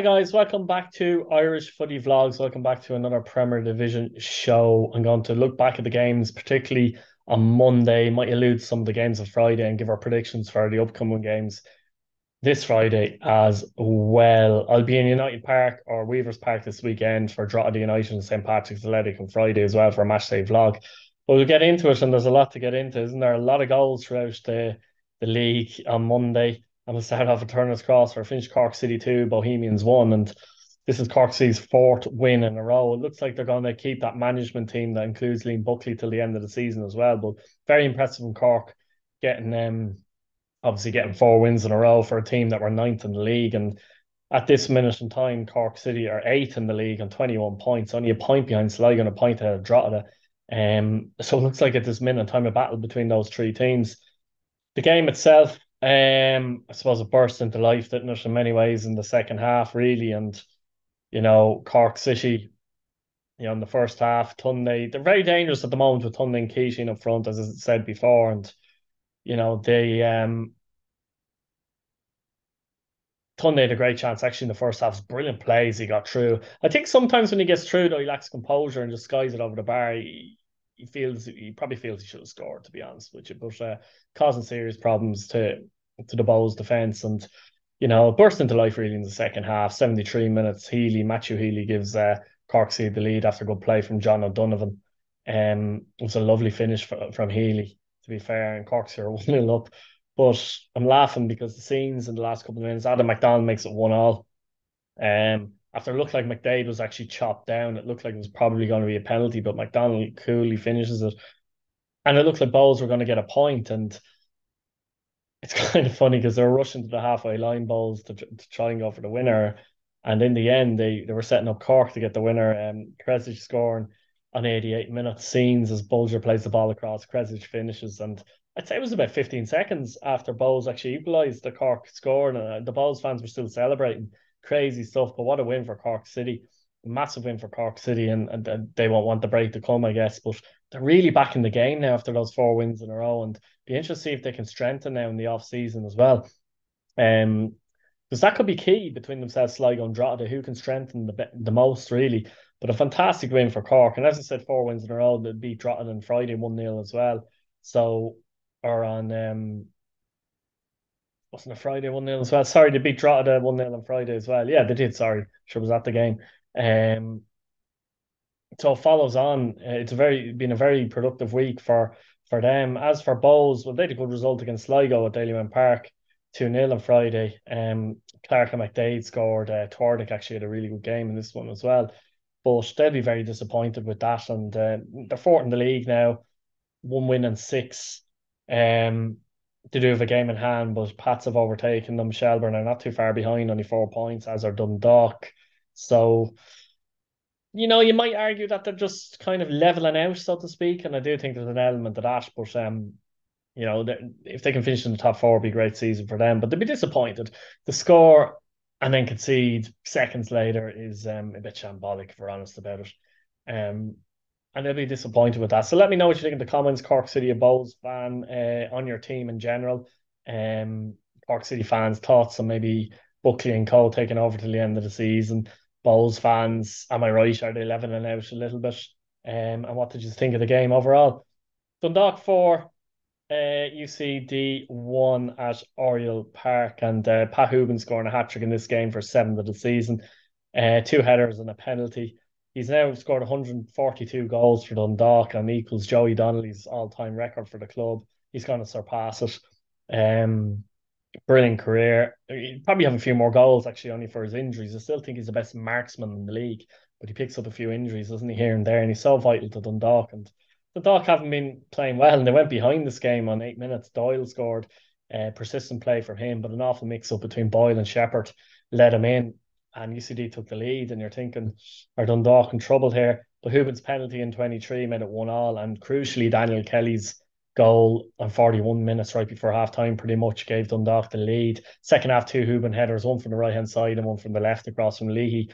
guys, welcome back to Irish Footy Vlogs. Welcome back to another Premier Division show. I'm going to look back at the games, particularly on Monday, might allude to some of the games of Friday and give our predictions for the upcoming games this Friday as well. I'll be in United Park or Weavers Park this weekend for Drogheda United and St. Patrick's Athletic on Friday as well for a matchday vlog. But we'll get into it, and there's a lot to get into, isn't there? A lot of goals throughout the league on Monday. And we'll start off with Turner's Cross for finished Cork City 2, Bohemians 1. And this is Cork City's fourth win in a row. It looks like they're going to keep that management team that includes Liam Buckley till the end of the season as well. But very impressive in Cork getting obviously getting four wins in a row for a team that were ninth in the league. And at this minute in time, Cork City are eighth in the league on 21 points, only a point behind Sligo and a point ahead of Drogheda. So it looks like at this minute in time a battle between those three teams. The game itself, I suppose it burst into life, didn't it, in many ways in the second half, really. And, Cork City, in the first half, Tunde, they're very dangerous at the moment with Tunde and Keating up front, as I said before. And, they Tunde had a great chance actually in the first half. Brilliant plays he got through. I think sometimes when he gets through, though, he lacks composure and just skies it over the bar. He probably feels he should have scored, to be honest with you, but causing serious problems to the Bows defence. And burst into life really in the second half. 73 minutes. Matthew Healy gives Cork City the lead after a good play from John O'Donovan. It was a lovely finish from Healy, to be fair, and Cork City are 1-0 up. But I'm laughing because the scenes in the last couple of minutes, Adam McDonald makes it 1-1. After it looked like McDade was actually chopped down, it looked like it was probably going to be a penalty, but McDonald coolly finishes it. And it looked like Bowles were going to get a point, and it's kind of funny because they were rushing to the halfway line, Bowles, to try and go for the winner. And in the end, they were setting up Cork to get the winner. Kresic scoring on 88 minutes. Scenes as Bulger plays the ball across, Kresic finishes, and I'd say it was about 15 seconds after Bowles actually equalised the Cork score, and the Bowles fans were still celebrating. Crazy stuff, but what a win for Cork City. Massive win for Cork City, and they won't want the break to come, I guess. But they're really back in the game now after those four wins in a row, and be interested to see if they can strengthen now in the off season as well. Because that could be key between themselves, Sligo and Drogheda, who can strengthen the most, really. But a fantastic win for Cork. And as I said, four wins in a row. They beat Drogheda on Friday 1-0 as well. So, or on, wasn't it Friday 1-0 as well? Sorry, they beat Drogheda 1-0 on Friday as well. Yeah, they did, sorry. Sure was at the game. Um, so it follows on. It's been a very productive week for them. As for Bowes, well, they had a good result against Sligo at Dalymount Park, 2-0 on Friday. Clark and McDade scored. Twardick actually had a really good game in this one as well. But they'll be very disappointed with that. And they're fourth in the league now, one win and six. They do have a game in hand, but Pats have overtaken them. Shelburne are not too far behind, only 4 points, as are Dundalk. So, you might argue that they're just kind of leveling out, so to speak. And I do think there's an element of that. But if they can finish in the top four, it'd be a great season for them. But they'd be disappointed. The score and then concede seconds later is a bit shambolic, if we're honest about it. And they'll be disappointed with that. So let me know what you think in the comments, Cork City, a Bowls fan, on your team in general. Cork City fans' thoughts on maybe Buckley and Co taking over till the end of the season. Bowls fans, am I right? Are they leveling out a little bit? And what did you think of the game overall? Dundalk 4, UCD 1 at Oriel Park, and Pat Hooban scoring a hat-trick in this game for 7th of the season. Two headers and a penalty. He's now scored 142 goals for Dundalk and equals Joey Donnelly's all-time record for the club. He's going to surpass it. Brilliant career. He'd probably have a few more goals, actually, only for his injuries. I still think he's the best marksman in the league, but he picks up a few injuries, doesn't he, here and there, and he's so vital to Dundalk. And Dundalk haven't been playing well, and they went behind this game on 8 minutes. Doyle scored, persistent play from him, but an awful mix-up between Boyle and Shepherd led him in, and UCD took the lead, and you're thinking, are Dundalk in trouble here? But Hooban's penalty in 23 made it 1-1, and crucially, Daniel Kelly's goal on 41 minutes right before half time pretty much gave Dundalk the lead. Second half, two Hooban headers, one from the right hand side and one from the left across from Leahy,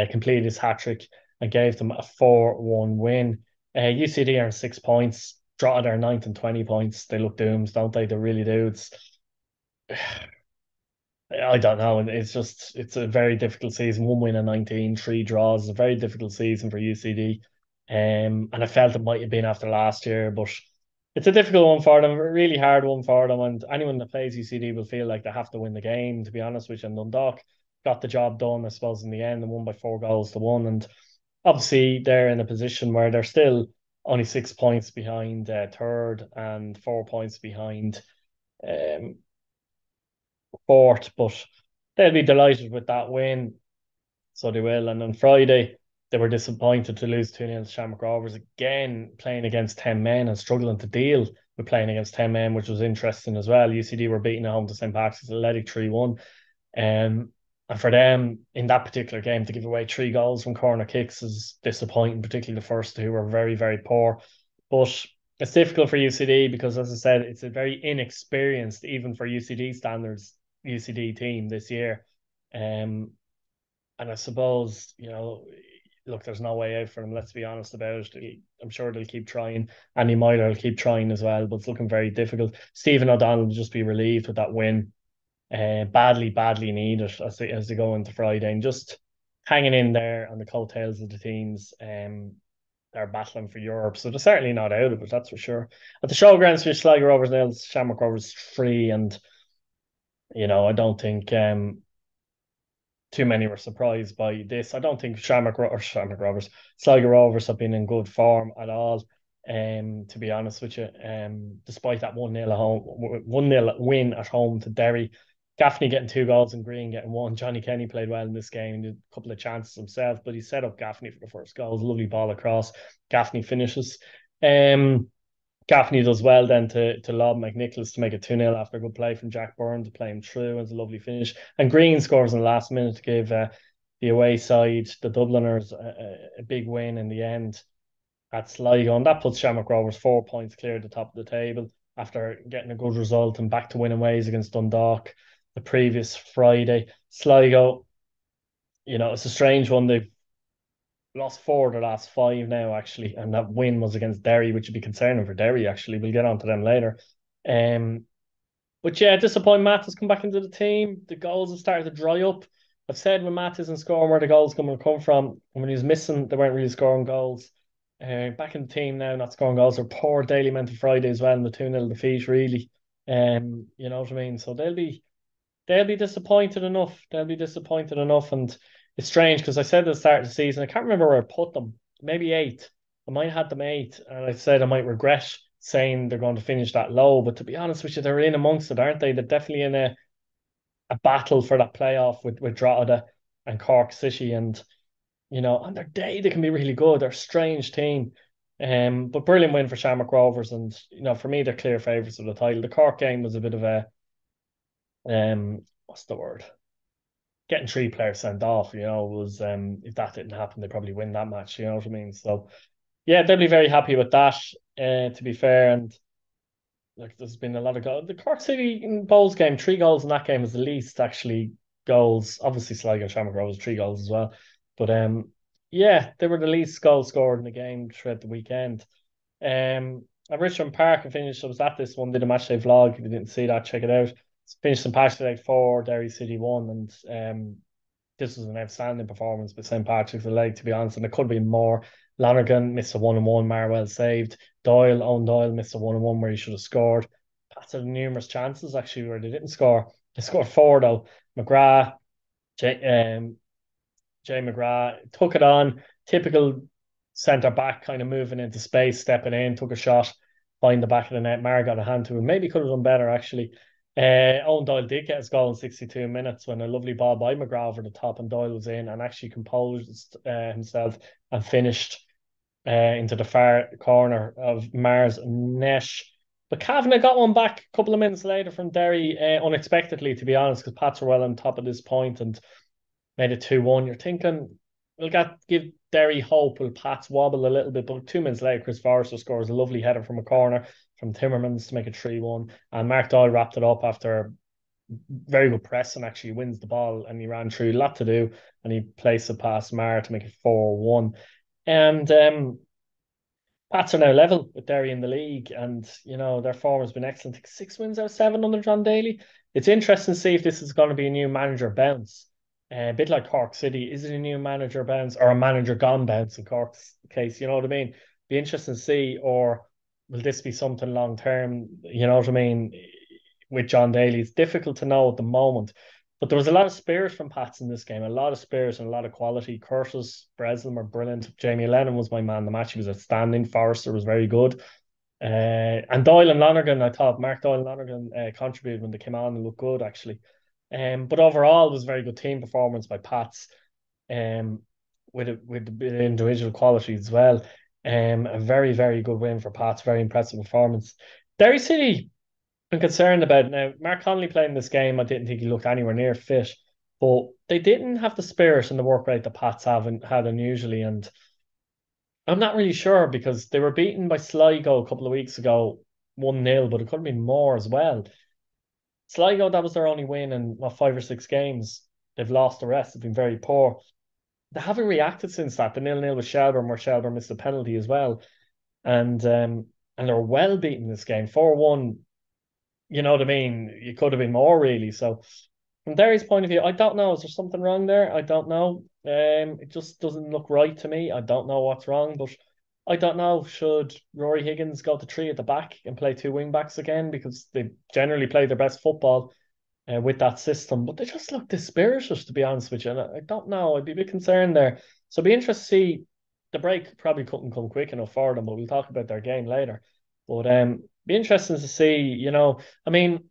completed his hat trick and gave them a 4-1 win. UCD are on 6 points. Drogheda are ninth and 20 points. They look doomed, don't they? They really do. It's I don't know. And it's a very difficult season. One win in 19, three draws. It's a very difficult season for UCD. And I felt it might have been after last year, but it's a difficult one for them, a really hard one for them. And anyone that plays UCD will feel like they have to win the game, to be honest with you. And Dundalk got the job done, I suppose, in the end and won by 4 goals to one. And obviously, they're in a position where they're still only 6 points behind third and 4 points behind um, fourth, but they'll be delighted with that win. So they will. And on Friday, they were disappointed to lose 2-0 to Shamrock Rovers again, playing against 10 men and struggling to deal with playing against 10 men, which was interesting as well. UCD were beating at home to St. Patrick's Athletic 3-1. And for them, in that particular game, to give away 3 goals from corner kicks is disappointing, particularly the first two were very, very poor. But it's difficult for UCD because, as I said, it's a very inexperienced, even for UCD standards, UCD team this year. Um, and I suppose, look, there's no way out for them. Let's be honest about it. I'm sure they'll keep trying. Andy Myler will keep trying as well, but it's looking very difficult. Stephen O'Donnell will just be relieved with that win. Badly, badly needed as they go into Friday and just hanging in there on the coattails of the teams. They're battling for Europe, so they're certainly not out of it, that's for sure. At the showgrounds for Sligo Rovers now, Shamrock Rovers 3, and I don't think too many were surprised by this. I don't think Shamrock Rovers, Sligo Rovers have been in good form at all. To be honest with you, despite that 1-0 at home, 1-0 win at home to Derry, Gaffney getting 2 goals and Green getting one. Johnny Kenny played well in this game. He did a couple of chances himself, but he set up Gaffney for the first goal. It was a lovely ball across. Gaffney finishes. Gaffney does well then to lob McNicholas to make it 2-0 after a good play from Jack Byrne to play him through. It's a lovely finish. And Green scores in the last minute to give the away side, the Dubliners, a big win in the end at Sligo. And that puts Shamrock Rovers 4 points clear at the top of the table after getting a good result and back to winning ways against Dundalk the previous Friday. Sligo, it's a strange one. They've lost 4 of the last 5 now, actually, and that win was against Derry, which would be concerning for Derry, actually. We'll get on to them later. Um, but yeah, disappointing Matt has come back into the team. The goals have started to dry up. I've said when Matt isn't scoring where the goals going to come from. And when he was missing, they weren't really scoring goals. Back in the team now, not scoring goals. They're poor daily mental Friday as well, and the 2-0 defeat, really. You know what I mean? So they'll be disappointed enough. They'll be disappointed enough. And it's strange because I said at the start of the season, I can't remember where I put them. Maybe eighth. I might have had them eighth. And I said I might regret saying they're going to finish that low. But to be honest with you, they're in amongst it, aren't they? They're definitely in a battle for that playoff with Drogheda and Cork City. And, on their day, they can be really good. They're a strange team. But brilliant win for Shamrock Rovers. And, for me, they're clear favourites of the title. The Cork game was a bit of what's the word? Getting 3 players sent off, was if that didn't happen, they probably win that match, you know what I mean? So yeah, they'll be very happy with that, to be fair. And like there's been a lot of goals. The Cork City Bowls game, 3 goals in that game is the least actually goals. Obviously Sligo and Shamrock Rovers 3 goals as well. But yeah, they were the least goals scored in the game throughout the weekend. At Richmond Park, I finished. I was at this one, did a match day vlog. If you didn't see that, check it out. Finished St. Patrick's Day 4, Derry City 1, and this was an outstanding performance by St. Patrick's Leg, to be honest, and it could have been more. Lonergan missed a 1-on-1, Marwell saved. Owen Doyle missed a 1-on-1 where he should have scored. Pats had numerous chances actually where they didn't score. They scored 4 though. McGrath, Jay McGrath took it on. Typical centre back kind of moving into space, stepping in, took a shot, find the back of the net. Mara got a hand to him. Maybe could have done better actually. Owen Doyle did get his goal in 62 minutes when a lovely ball by McGrath over the top and Doyle was in and actually composed himself and finished into the far corner of Mars net. But Kavanagh got one back a couple of minutes later from Derry, unexpectedly, to be honest, because Pats were well on top at this point and made it 2-1. You're thinking, give Derry hope. Will Pats wobble a little bit? But 2 minutes later, Chris Forrester scores a lovely header from a corner from Timmermans to make it 3-1. And Mark Doyle wrapped it up after very good press and actually wins the ball and he ran through a lot to do and he placed it past Mar to make it 4-1. And Pats are now level with Derry in the league, and their form has been excellent. I think 6 wins out of seven under John Daly. It's interesting to see if this is going to be a new manager bounce. A bit like Cork City, is it a new manager bounce or a manager gone bounce in Cork's case? You know what I mean? Be interesting to see, or will this be something long term? You know what I mean? With John Daly, it's difficult to know at the moment. But there was a lot of spirit from Pats in this game, a lot of spirit and a lot of quality. Curtis, Breslin were brilliant. Jamie Lennon was my man of the match. He was outstanding. Forrester was very good. And Doyle and Lonergan, I thought Mark Doyle and Lonergan contributed when they came on and looked good, actually. But overall, it was a very good team performance by Pats, um, with a bit of individual quality as well. A very, very good win for Pats. Very impressive performance. Derry City, I'm concerned about now. Mark Connolly playing this game, I didn't think he looked anywhere near fit, but they didn't have the spirit and the work rate that Pats haven't had unusually, and I'm not really sure because they were beaten by Sligo a couple of weeks ago, 1-0, but it could have been more as well. Sligo, that was their only win in what, 5 or 6 games. They've lost the rest. They've been very poor. They haven't reacted since that. The 0-0 with Shelburne, where Shelburne missed a penalty as well, and they were well beaten this game, 4-1. You know what I mean? It could have been more really. So from Derry's point of view, I don't know. Is there something wrong there? I don't know. It just doesn't look right to me. I don't know what's wrong, but I don't know. Should Rory Higgins go to three at the back and play two wing backs again because they generally play their best football with that system? But they just look dispirited, to be honest with you. And I don't know. I'd be a bit concerned there. So it'd be interesting to see. The break probably couldn't come quick enough for them, but we'll talk about their game later. But be interesting to see. I mean,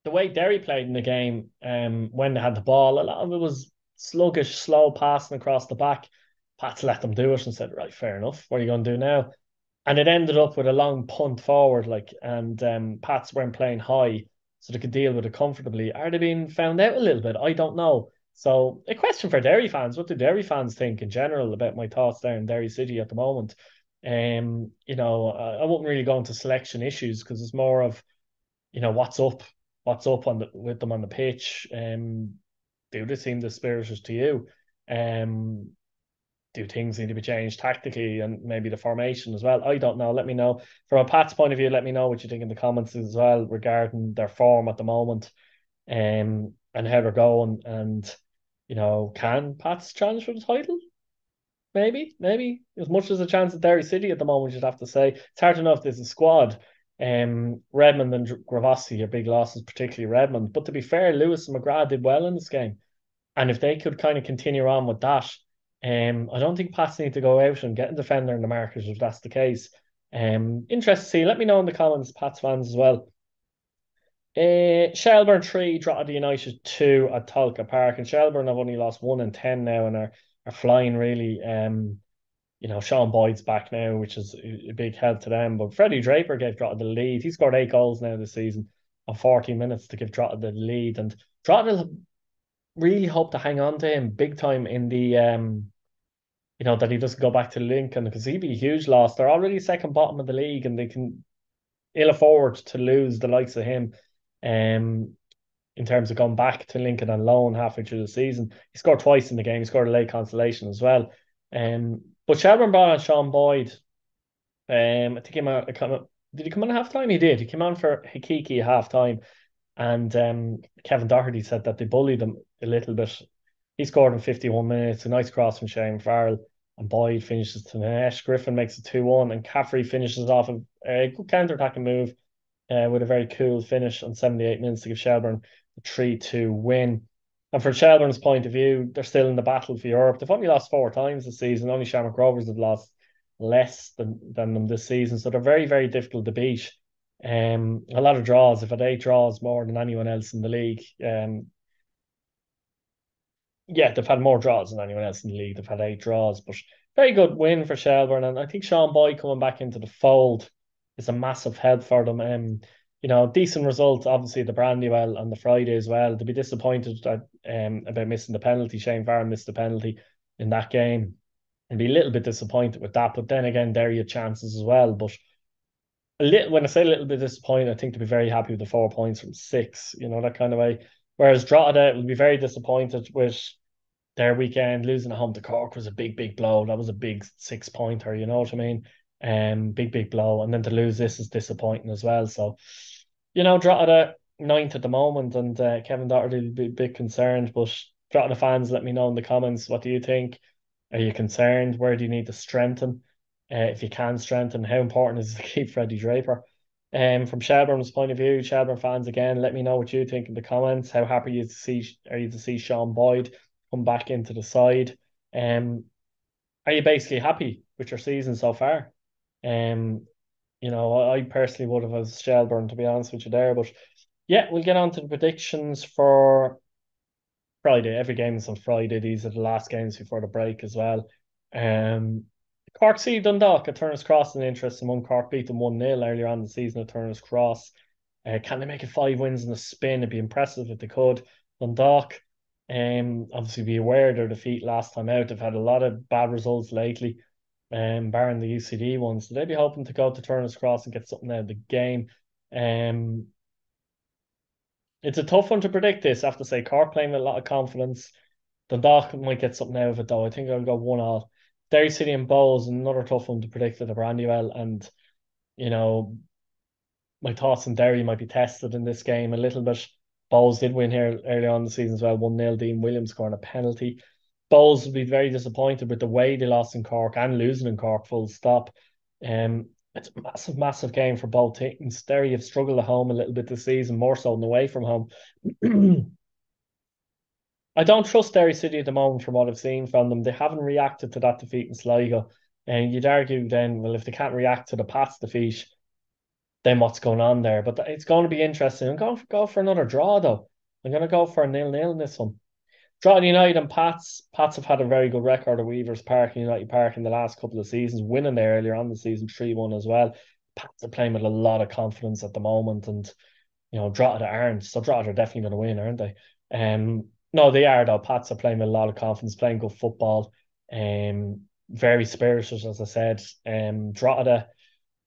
the way Derry played in the game, when they had the ball, a lot of it was sluggish, slow passing across the back. Pats let them do it and said, right, fair enough. What are you going to do now? And it ended up with a long punt forward, and Pats weren't playing high, so they could deal with it comfortably. Are they being found out a little bit? I don't know. So, a question for Derry fans: what do Derry fans think in general about my thoughts there in Derry City at the moment? I wouldn't really go into selection issues because it's more of what's up with them on the pitch. Do they seem dispirited to you? Um, do things need to be changed tactically and maybe the formation as well? I don't know. Let me know. From a Pat's point of view, let me know what you think in the comments as well regarding their form at the moment, and how they're going. And can Pats challenge for the title? Maybe as much as a chance at Derry City at the moment. You'd have to say it's hard enough. There's a squad. Redmond and Gravossi are big losses, particularly Redmond. But to be fair, Lewis and McGrath did well in this game, and if they could kind of continue on with that, I don't think Pats need to go out and get a defender in the market if that's the case. Interested to see. Let me know in the comments, Pats fans as well. Shelburne 3, Drogheda United 2 at Tolka Park, and Shelburne have only lost 1 and 10 now and are flying really. Sean Boyd's back now, which is a big help to them. But Freddie Draper gave Drogheda the lead. He scored 8 goals now this season on 40 minutes to give Drogheda the lead, and Drogheda really hope to hang on to him big time in the that he doesn't go back to Lincoln because he'd be a huge loss. They're already second bottom of the league, and they can ill afford to lose the likes of him. In terms of going back to Lincoln on loan halfway through the season, he scored twice in the game. He scored a late consolation as well. But Shelburne brought on Sean Boyd. I think he came out. Did he come on at half time? He did. He came on for Hikiki at half time, and Kevin Doherty said that they bullied him a little bit. He scored in 51 minutes. A nice cross from Shane Farrell, and Boyd finishes to Nash. Griffin makes it 2-1, and Caffrey finishes off a good counter-attacking move with a very cool finish on 78 minutes to give Shelburne a 3-2 win. And from Shelburne's point of view, they're still in the battle for Europe. They've only lost 4 times this season. Only Shamrock Rovers have lost less than them this season. So they're very, very difficult to beat. A lot of draws. They've had 8 draws more than anyone else in the league. Yeah, they've had more draws than anyone else in the league. They've had 8 draws, but very good win for Shelburne. And I think Sean Boyd coming back into the fold is a massive help for them. Decent result, obviously, the Brandywell on the Friday as well. They'd be disappointed that, about missing the penalty. Shane Farrell missed the penalty in that game. And be a little bit disappointed with that. But then again, Derry had chances as well. But when I say a little bit disappointed, I think to be very happy with the 4 points from 6, that kind of way. Whereas Drogheda will be very disappointed with their weekend. Losing at home to Cork was a big, big blow. That was a big 6-pointer, you know what I mean? Big blow, and then to lose this is disappointing as well. So, Drogheda ninth at the moment, and Kevin Doherty will be a bit concerned. But Drogheda fans, let me know in the comments, what do you think? Are you concerned? Where do you need to strengthen? If you can strengthen, how important is it to keep Freddie Draper? From Shelbourne's point of view, Shelbourne fans, again, let me know what you think in the comments. How happy are you to see Sean Boyd come back into the side? Um, are you basically happy with your season so far? Um, I personally would have as Shelbourne, to be honest with you there. But yeah, we'll get on to the predictions for Friday. Every game is on Friday. These are the last games before the break as well. Um, Cork C Dundalk at Turner's Cross, an interesting one. Cork beat them 1-0 earlier on in the season at Turner's Cross. Can they make it 5 wins in a spin? It'd be impressive if they could. Dundalk, obviously be aware of their defeat last time out. They've had a lot of bad results lately, barring the UCD ones. So they'd be hoping to go to Turner's Cross and get something out of the game. Um, it's a tough one to predict this. I have to say, Cork playing with a lot of confidence. Dundalk might get something out of it though. I think I'll go 1-1. Derry City and Bowls, another tough one to predict at the Brandywell. And, you know, my thoughts on Derry might be tested in this game a little bit. Bowls did win here early on in the season as well, 1-0. Dean Williams scoring a penalty. Bowls will be very disappointed with the way they lost in Cork and losing in Cork, full stop. It's a massive, massive game for both teams. Derry have struggled at home a little bit this season, more so than away from home. I don't trust Derry City at the moment from what I've seen from them. They haven't reacted to that defeat in Sligo. And you'd argue then, well, if they can't react to the Pats defeat, then what's going on there? But it's going to be interesting. I'm going to go for another draw, though. I'm going to go for a 0-0 in this one. Drogheda United and Pats. Pats have had a very good record at Weavers Park and United Park in the last couple of seasons, winning there earlier on the season 3-1 as well. Pats are playing with a lot of confidence at the moment, and Drogheda aren't. So Drogheda are definitely going to win, aren't they? No, they are though. Pats are playing with a lot of confidence, playing good football. Very spirited, as I said. Drogheda,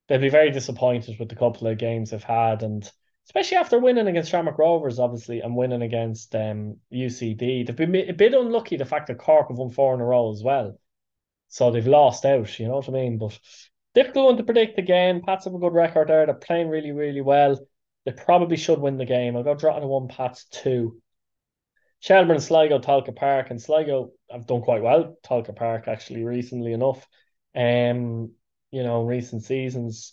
they'll be very disappointed with the couple of games they've had, and especially after winning against Shamrock Rovers, obviously, and winning against UCD. They've been a bit unlucky, the fact that Cork have won 4 in a row as well. So they've lost out, you know what I mean? But difficult one to predict again. Pats have a good record there. They're playing really, really well. They probably should win the game. I'll go Drogheda 1, Pats 2. Shelbourne and Sligo, Talca Park, and Sligo have done quite well. Talca Park actually recently enough. Recent seasons.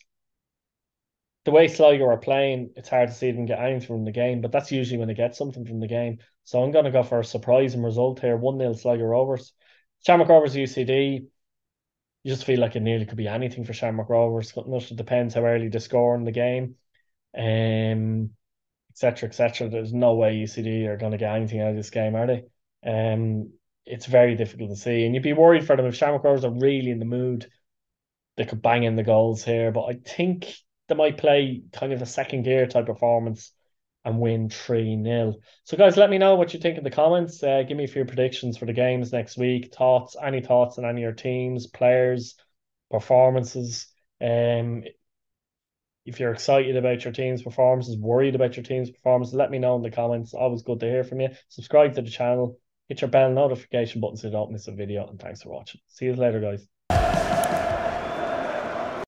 The way Sligo are playing, it's hard to see them get anything from the game, but that's usually when they get something from the game. So I'm going to go for a surprising result here, 1-0 Sligo Rovers. Shamrock Rovers UCD, you just feel like it nearly could be anything for Shamrock Rovers. It depends how early they score in the game, etc., etc. There's no way UCD are going to get anything out of this game, are they? It's very difficult to see, and you'd be worried for them if Shamrock Rovers are really in the mood. They could bang in the goals here, but I think they might play kind of a second gear type performance and win 3-0. So, guys, let me know what you think in the comments. Give me a few predictions for the games next week. Any thoughts on any of your teams, players, performances. If you're excited about your team's performances, worried about your team's performances, let me know in the comments. Always good to hear from you. Subscribe to the channel, hit your bell notification button so you don't miss a video, and thanks for watching. See you later, guys.